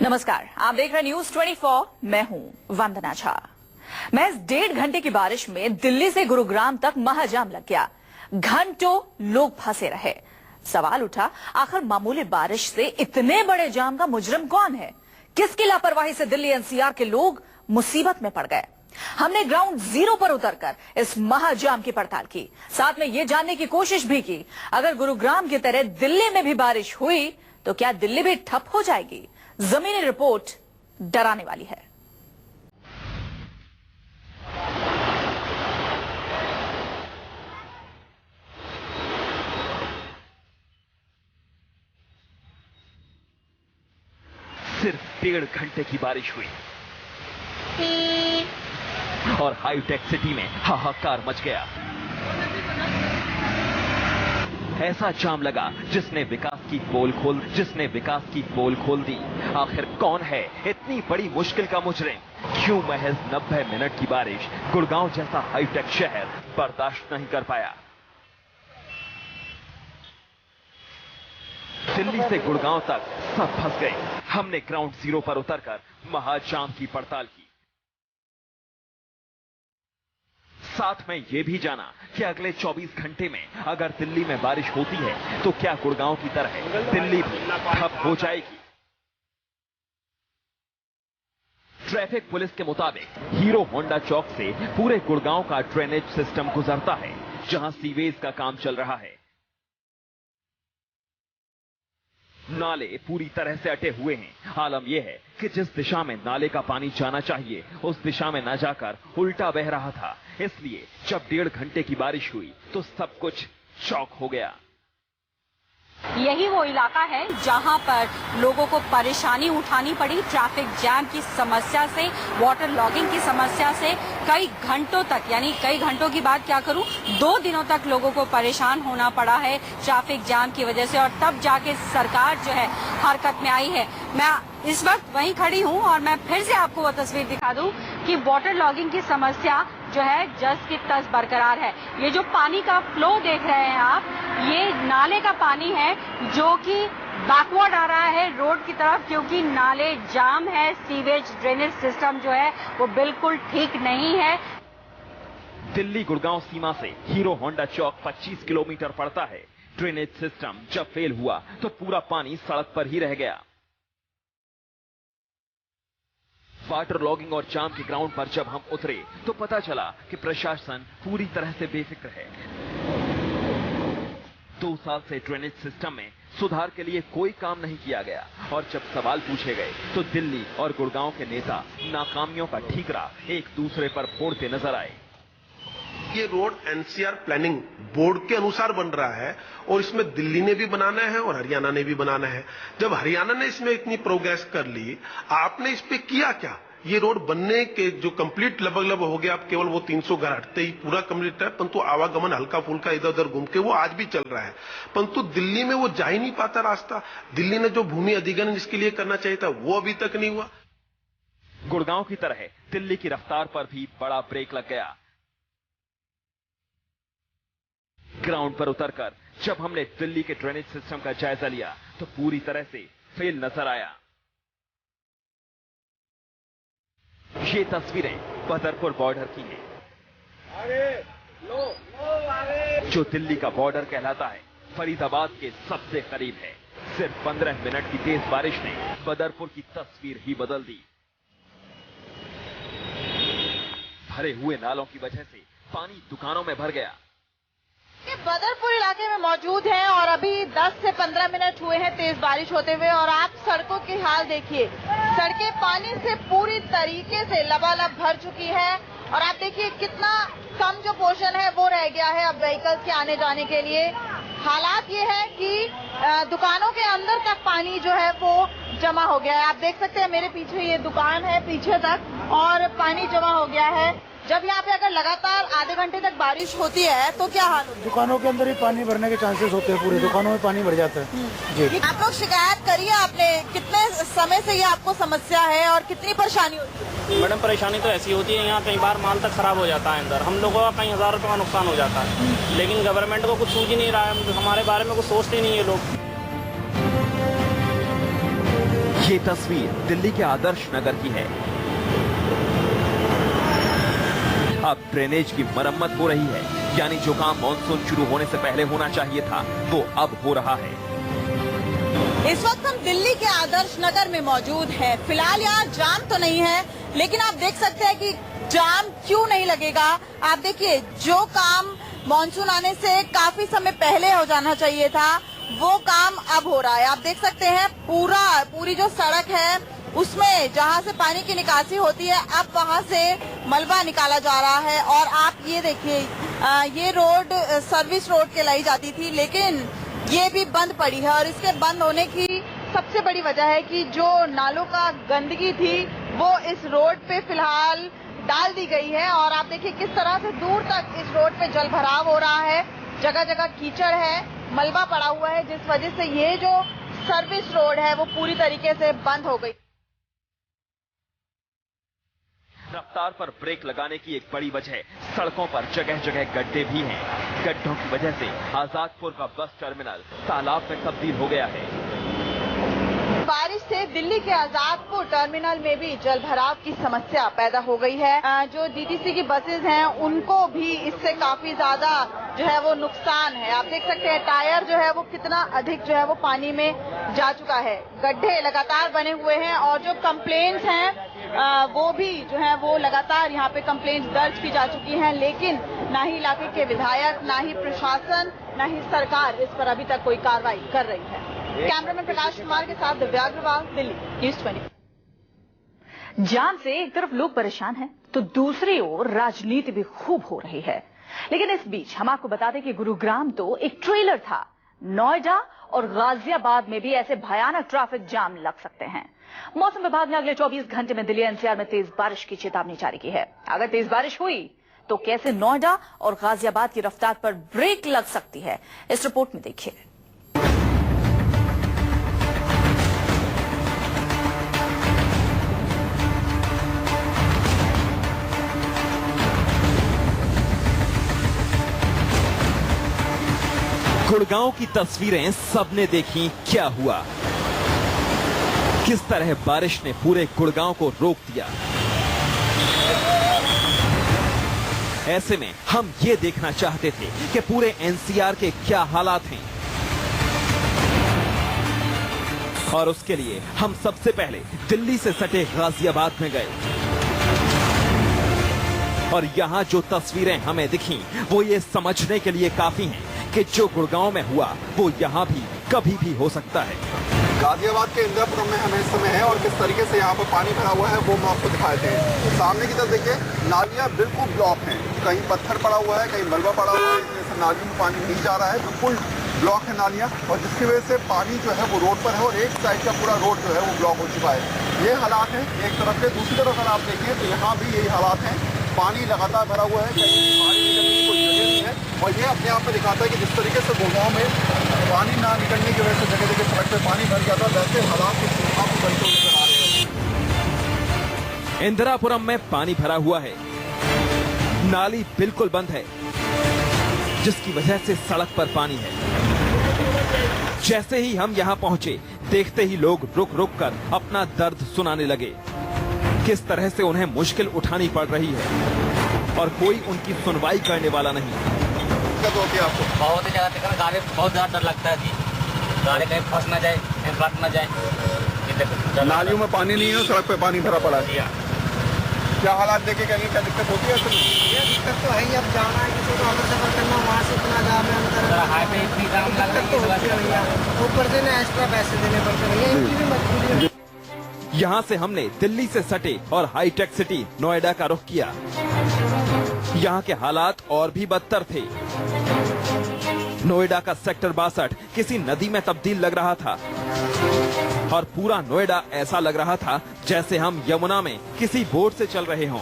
नमस्कार, आप देख रहे न्यूज 24। मैं हूं वंदना झा। महज 1.5 घंटे की बारिश में दिल्ली से गुरुग्राम तक महाजाम लग गया। घंटों लोग फंसे रहे। सवाल उठा, आखिर मामूली बारिश से इतने बड़े जाम का मुजरिम कौन है? किसकी लापरवाही से दिल्ली एनसीआर के लोग मुसीबत में पड़ गए? हमने ग्राउंड जीरो पर उतरकर इस महाजाम की पड़ताल की, साथ में ये जानने की कोशिश भी की, अगर गुरुग्राम की तरह दिल्ली में भी बारिश हुई तो क्या दिल्ली भी ठप हो जाएगी? जमीनी रिपोर्ट डराने वाली है। सिर्फ 1.5 घंटे की बारिश हुई और हाईटेक सिटी में हाहाकार मच गया। ऐसा जाम लगा जिसने विकास की पोल खोल दी। आखिर कौन है इतनी बड़ी मुश्किल का मुजरिम? क्यों महज 90 मिनट की बारिश गुड़गांव जैसा हाईटेक शहर बर्दाश्त नहीं कर पाया? दिल्ली से गुड़गांव तक सब फंस गए। हमने ग्राउंड जीरो पर उतरकर महाजाम की पड़ताल की, साथ में यह भी जाना कि अगले 24 घंटे में अगर दिल्ली में बारिश होती है तो क्या गुड़गांव की तरह दिल्ली भी ठप हो जाएगी? ट्रैफिक पुलिस के मुताबिक हीरो होंडा चौक से पूरे गुड़गांव का ड्रेनेज सिस्टम गुजरता है, जहां सीवेज का काम चल रहा है। नाले पूरी तरह से अटे हुए हैं। आलम यह है कि जिस दिशा में नाले का पानी जाना चाहिए उस दिशा में न जाकर उल्टा बह रहा था। इसलिए जब 1.5 घंटे की बारिश हुई तो सब कुछ चौक हो गया। यही वो इलाका है जहां पर लोगों को परेशानी उठानी पड़ी ट्रैफिक जैम की समस्या से, वाटर लॉगिंग की समस्या से। कई घंटों तक, यानी कई घंटों की बात क्या करूं, 2 दिनों तक लोगों को परेशान होना पड़ा है ट्रैफिक जैम की वजह से। और तब जाके सरकार जो है हरकत में आई है। मैं इस वक्त वहीं खड़ी हूं और मैं फिर से आपको वो तस्वीर दिखा दूं कि वाटर लॉगिंग की समस्या जो है जस की तस बरकरार है। ये जो पानी का फ्लो देख रहे हैं आप, ये नाले का पानी है जो कि बैकवर्ड आ रहा है रोड की तरफ, क्योंकि नाले जाम है। सीवेज ड्रेनेज सिस्टम जो है वो बिल्कुल ठीक नहीं है। दिल्ली गुड़गांव सीमा से हीरो होंडा चौक 25 किलोमीटर पड़ता है। ड्रेनेज सिस्टम जब फेल हुआ तो पूरा पानी सड़क पर ही रह गया। वाटर लॉगिंग और जाम के ग्राउंड पर जब हम उतरे तो पता चला कि प्रशासन पूरी तरह से बेफिक्र है। 2 साल से ड्रेनेज सिस्टम में सुधार के लिए कोई काम नहीं किया गया और जब सवाल पूछे गए तो दिल्ली और गुड़गांव के नेता नाकामियों का ठीकरा एक दूसरे पर फोड़ते नजर आए। ये रोड एनसीआर प्लानिंग बोर्ड के अनुसार बन रहा है और इसमें दिल्ली ने भी बनाना है और हरियाणा ने भी बनाना है। जब हरियाणा ने इसमें इतनी प्रोग्रेस कर ली, आपने इस पे किया क्या? ये रोड बनने के जो कंप्लीट लगभग हो गया, अब केवल वो 300 घर हटते ही पूरा कंप्लीट है, परंतु आवागमन हल्का फुल्का इधर उधर घूम के वो आज भी चल रहा है, परंतु दिल्ली में वो जा ही नहीं पाता रास्ता। दिल्ली ने जो भूमि अधिग्रहण जिसके लिए करना चाहिए था वो अभी तक नहीं हुआ। गुड़गांव की तरह दिल्ली की रफ्तार पर भी बड़ा ब्रेक लग गया। ग्राउंड पर उतरकर जब हमने दिल्ली के ड्रेनेज सिस्टम का जायजा लिया तो पूरी तरह से फेल नजर आया। ये तस्वीरें बदरपुर बॉर्डर की हैं, जो दिल्ली का बॉर्डर कहलाता है, फरीदाबाद के सबसे करीब है। सिर्फ 15 मिनट की तेज बारिश ने बदरपुर की तस्वीर ही बदल दी। भरे हुए नालों की वजह से पानी दुकानों में भर गया। बदरपुर इलाके में मौजूद हैं और अभी 10 से 15 मिनट हुए हैं तेज बारिश होते हुए और आप सड़कों की हाल देखिए। सड़कें पानी से पूरी तरीके से लबालब भर चुकी है और आप देखिए कितना कम जो पोर्शन है वो रह गया है अब व्हीकल्स के आने जाने के लिए। हालात ये है कि दुकानों के अंदर तक पानी जो है वो जमा हो गया है। आप देख सकते हैं मेरे पीछे ये दुकान है पीछे तक और पानी जमा हो गया है। जब यहाँ पे अगर लगातार आधे घंटे तक बारिश होती है तो क्या हाल होता है? दुकानों के अंदर ही पानी भरने के चांसेस होते हैं, पूरे दुकानों में पानी भर जाता है। जी, आप लोग शिकायत करिए, आपने कितने समय से ये आपको समस्या है और कितनी परेशानी होती है? मैडम परेशानी तो ऐसी होती है, यहाँ कई बार माल तक खराब हो जाता है अंदर, हम लोगों का कई 1000 रुपए का नुकसान हो जाता है। लेकिन गवर्नमेंट को कुछ सूझ ही नहीं रहा है, हमारे बारे में कुछ सोचते नहीं है लोग। ये तस्वीर दिल्ली के आदर्श नगर की है। अब ड्रेनेज की मरम्मत हो रही है, यानी जो काम मॉनसून शुरू होने से पहले होना चाहिए था वो अब हो रहा है। इस वक्त हम दिल्ली के आदर्श नगर में मौजूद हैं। फिलहाल यहाँ जाम तो नहीं है, लेकिन आप देख सकते हैं कि जाम क्यों नहीं लगेगा। आप देखिए, जो काम मॉनसून आने से काफी समय पहले हो जाना चाहिए था वो काम अब हो रहा है। आप देख सकते हैं पूरी जो सड़क है उसमें जहां से पानी की निकासी होती है, अब वहां से मलबा निकाला जा रहा है। और आप ये देखिए, ये रोड सर्विस रोड कहलाई जाती थी, लेकिन ये भी बंद पड़ी है। और इसके बंद होने की सबसे बड़ी वजह है कि जो नालों का गंदगी थी वो इस रोड पे फिलहाल डाल दी गई है। और आप देखिए किस तरह से दूर तक इस रोड पे जल भराव हो रहा है, जगह जगह कीचड़ है, मलबा पड़ा हुआ है, जिस वजह से ये जो सर्विस रोड है वो पूरी तरीके से बंद हो गई। रफ्तार पर ब्रेक लगाने की एक बड़ी वजह सड़कों पर जगह जगह गड्ढे भी हैं। गड्ढों की वजह से आजादपुर का बस टर्मिनल तालाब में तब्दील हो गया है। बारिश से दिल्ली के आजादपुर टर्मिनल में भी जल भराव की समस्या पैदा हो गई है। जो डीटीसी की बसेस हैं उनको भी इससे काफी ज्यादा जो है वो नुकसान है। आप देख सकते हैं टायर जो है वो कितना अधिक जो है वो पानी में जा चुका है। गड्ढे लगातार बने हुए हैं और जो कंप्लेंट्स हैं वो भी जो है वो लगातार यहाँ पे कंप्लेंट्स दर्ज की जा चुकी हैं, लेकिन ना ही इलाके के विधायक, ना ही प्रशासन, ना ही सरकार इस पर अभी तक कोई कार्रवाई कर रही है। कैमरामैन प्रकाश कुमार के साथ दिव्या अग्रवाल, दिल्ली न्यूज़ 24। जाम से एक तरफ लोग परेशान हैं तो दूसरी ओर राजनीति भी खूब हो रही है। लेकिन इस बीच हम आपको बता दें कि गुरुग्राम तो एक ट्रेलर था। नोएडा और गाजियाबाद में भी ऐसे भयानक ट्रैफिक जाम लग सकते हैं। मौसम विभाग ने अगले 24 घंटे में दिल्ली एनसीआर में तेज बारिश की चेतावनी जारी की है। अगर तेज बारिश हुई तो कैसे नोएडा और गाजियाबाद की रफ्तार पर ब्रेक लग सकती है, इस रिपोर्ट में देखिए। गुड़गांव की तस्वीरें सबने देखी। क्या हुआ, किस तरह बारिश ने पूरे गुड़गांव को रोक दिया। ऐसे में हम ये देखना चाहते थे कि पूरे एनसीआर के क्या हालात हैं, और उसके लिए हम सबसे पहले दिल्ली से सटे गाजियाबाद में गए। और यहाँ जो तस्वीरें हमें दिखी वो ये समझने के लिए काफी हैं कि जो गुड़गांव में हुआ वो यहाँ भी कभी भी हो सकता है। गाजियाबाद के इंदिरापुरम में हम इस समय हैं और किस तरीके से यहाँ पर पानी भरा हुआ है वो हम आपको दिखाते हैं। सामने की तरफ देखिए, नालियाँ बिल्कुल ब्लॉक हैं, कहीं पत्थर पड़ा हुआ है, कहीं मलबा पड़ा हुआ है, इसमें नालियों में पानी नहीं जा रहा है, बिल्कुल ब्लॉक है नालियाँ, और जिसकी वजह से पानी जो है वो रोड पर है और एक साइड का पूरा रोड जो है वो ब्लॉक हो चुका है। ये हालात हैं एक तरफ से। दूसरी तरफ अगर आप देखें तो यहाँ भी यही हालात हैं, पानी लगातार भरा हुआ है, कहीं पानी निकलने की कोई जगह नहीं है। और ये अपने आप में दिखाता है कि जिस तरीके से गुड़गांव में पानी ना निकलने की वजह से जगह जगह सड़क पे पानी भर गया था, वैसे हालात आपको बनते हुए नजर आ रहे हैं। इंदिरापुरम में पानी भरा हुआ है, नाली बिल्कुल बंद है, जिसकी वजह से सड़क पर पानी है। जैसे ही हम यहाँ पहुंचे, देखते ही लोग रुक रुक कर अपना दर्द सुनाने लगे। किस तरह से उन्हें मुश्किल उठानी पड़ रही है और कोई उनकी सुनवाई करने वाला नहीं। दिक्कत होती है आपको? बहुत जगह गाड़ी बहुत ज्यादा डर लगता है कि गाड़ी कहीं फंस ना जाए, कहीं फट ना जाए। नालियों में पानी नहीं है, सड़क पे पानी भरा पड़ा है। क्या हालात देखे कहीं क्या दिक्कत होती है? ये दिक्कत तो है ही। अब जाना है किसी को अंदर सफर करना, वहाँ से इतना जाम है अंदर, हाईवे इतनी जाम लग रही है, ऊपर से ना एक्स्ट्रा पैसे देने पड़ते हैं, इनकी भी मजबूरी है। यहाँ से हमने दिल्ली से सटे और हाईटेक सिटी नोएडा का रुख किया। यहाँ के हालात और भी बदतर थे। नोएडा का सेक्टर 62 किसी नदी में तब्दील लग रहा था और पूरा नोएडा ऐसा लग रहा था जैसे हम यमुना में किसी बोट से चल रहे हों।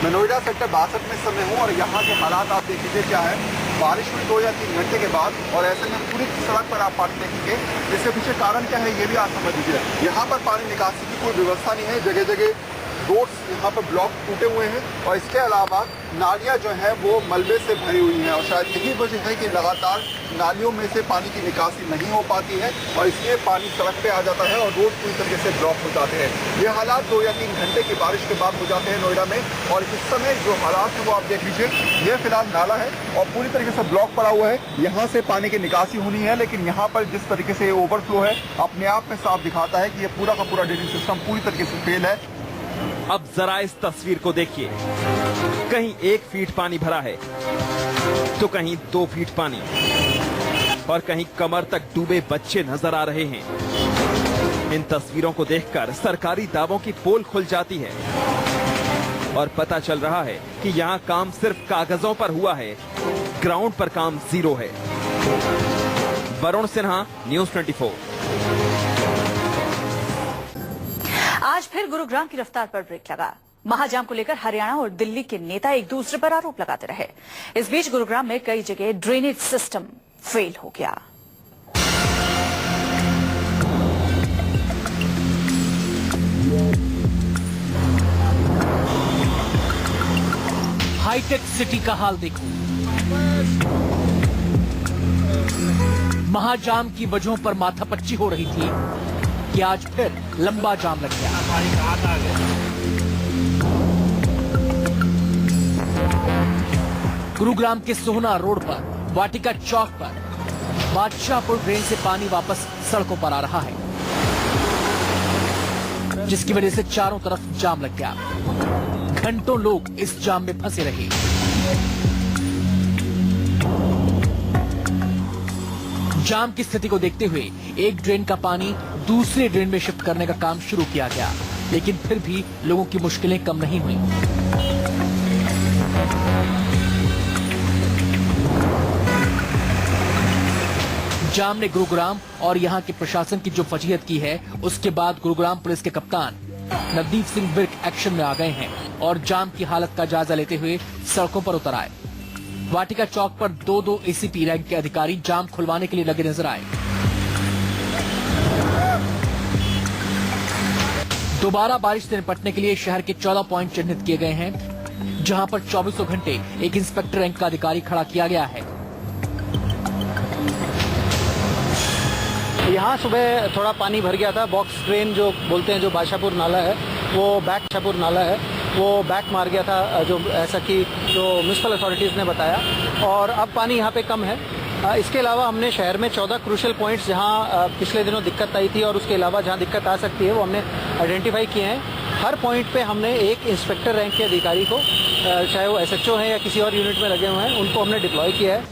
मैं नोएडा सेक्टर 62 में समय हूँ और यहाँ के हालात आप देख लीजिए क्या है। बारिश हुई 2 या 3 घंटे के बाद और ऐसे में पूरी सड़क पर आप पानी देखेंगे। इसके पीछे कारण क्या है ये भी आप समझ लीजिए। यहाँ पर पानी निकासी की कोई व्यवस्था नहीं है, जगह जगह रोड्स यहाँ पर ब्लॉक टूटे हुए हैं और इसके अलावा नालियाँ जो है वो मलबे से भरी हुई हैं और शायद यही वजह है कि लगातार नालियों में से पानी की निकासी नहीं हो पाती है और इसलिए पानी सड़क पे आ जाता है और रोड पूरी तरीके से ब्लॉक हो जाते हैं। ये हालात 2 या 3 घंटे की बारिश के बाद हो जाते हैं नोएडा में, और इस समय जो हालात है वो आप देख लीजिए। ये फिलहाल नाला है और पूरी तरीके से ब्लॉक पड़ा हुआ है। यहाँ से पानी की निकासी होनी है, लेकिन यहाँ पर जिस तरीके से ओवरफ्लो है अपने आप में साफ दिखाता है कि ये पूरा का पूरा ड्रेनेज सिस्टम पूरी तरीके से फेल है। अब जरा इस तस्वीर को देखिए, कहीं 1 फीट पानी भरा है तो कहीं 2 फीट पानी, और कहीं कमर तक डूबे बच्चे नजर आ रहे हैं। इन तस्वीरों को देखकर सरकारी दावों की पोल खुल जाती है और पता चल रहा है कि यहाँ काम सिर्फ कागजों पर हुआ है, ग्राउंड पर काम जीरो है। वरुण सिन्हा, न्यूज़ 24। आज फिर गुरुग्राम की रफ्तार पर ब्रेक लगा। महाजाम को लेकर हरियाणा और दिल्ली के नेता एक दूसरे पर आरोप लगाते रहे। इस बीच गुरुग्राम में कई जगह ड्रेनेज सिस्टम फेल हो गया। हाईटेक सिटी का हाल देखो। महाजाम की वजहों पर माथापच्ची हो रही थी कि आज फिर लंबा जाम लग गया। गुरुग्राम के सोहना रोड पर वाटिका चौक पर बादशाहपुर ड्रेन से पानी वापस सड़कों पर आ रहा है, जिसकी वजह से चारों तरफ जाम लग गया। घंटों लोग इस जाम में फंसे रहे। जाम की स्थिति को देखते हुए एक ड्रेन का पानी दूसरे ड्रेन में शिफ्ट करने का काम शुरू किया गया, लेकिन फिर भी लोगों की मुश्किलें कम नहीं हुई। जाम ने गुरुग्राम और यहां के प्रशासन की जो फजीहत की है, उसके बाद गुरुग्राम पुलिस के कप्तान नवदीप सिंह विर्क एक्शन में आ गए हैं और जाम की हालत का जायजा लेते हुए सड़कों पर उतर आए। वाटिका चौक पर 2-2 एसीपी रैंक के अधिकारी जाम खुलवाने के लिए लगे नजर आए। दोबारा बारिश से निपटने के लिए शहर के 14 पॉइंट चिन्हित किए गए हैं, जहां पर 24 घंटे एक इंस्पेक्टर रैंक का अधिकारी खड़ा किया गया है। यहाँ सुबह थोड़ा पानी भर गया था। बॉक्स ड्रेन जो बोलते हैं, जो बादशाहपुर नाला है, वो बादशाहपुर नाला है, वो बैक मार गया था, जो ऐसा कि जो म्युनिसिपल अथॉरिटीज़ ने बताया, और अब पानी यहाँ पे कम है। इसके अलावा हमने शहर में 14 क्रूशियल पॉइंट्स जहाँ पिछले दिनों दिक्कत आई थी और उसके अलावा जहाँ दिक्कत आ सकती है वो हमने आइडेंटिफाई किए हैं। हर पॉइंट पे हमने एक इंस्पेक्टर रैंक के अधिकारी को, चाहे वो SHO हैं या किसी और यूनिट में लगे हुए हैं, उनको हमने डिप्लॉय किया है।